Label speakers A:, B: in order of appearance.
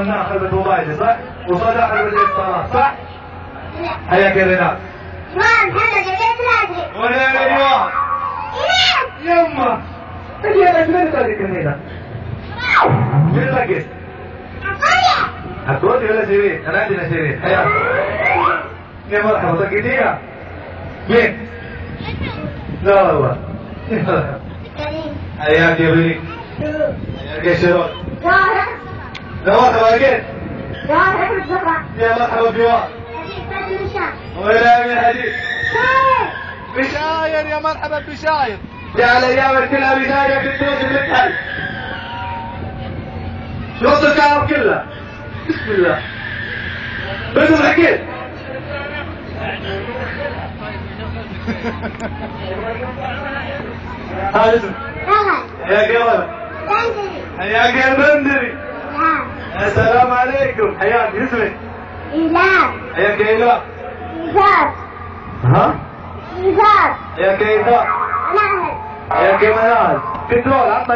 A: مناخ الموبايل صح؟ وصلاح بالاتصالات صح؟ حياك يا ريناد.
B: محمد البيت الازرق.
A: ولا ريوان. يما هي من هذيك النيله؟ مين لقيت؟ حكوتي ولا شيرين؟ انا عندنا شيرين. حياك. يا مرحبا لقيتيها؟ مين؟ لا والله. حياك يا بني. حياك يا شيرون. لا مرحبا لقيت؟ يا مرحبا بجوار. ولا من حديث.
C: بشاير يا مرحبا بشاير.
A: جعل ايامك كلها بدايه في الدروس المتحل. شوط الكعب كلها. بسم الله. بس حكيت. هذا اسمه. حياك يا ولد. حياك يا بندري. السلام عليكم. حياك اسمك.
B: إيلان.
A: حياك يا إيلان.
B: إيزار.
A: ها؟
B: إيزار.
A: حياك يا إيزار.
B: مناهل.
A: حياك يا منال. كنترول عطنا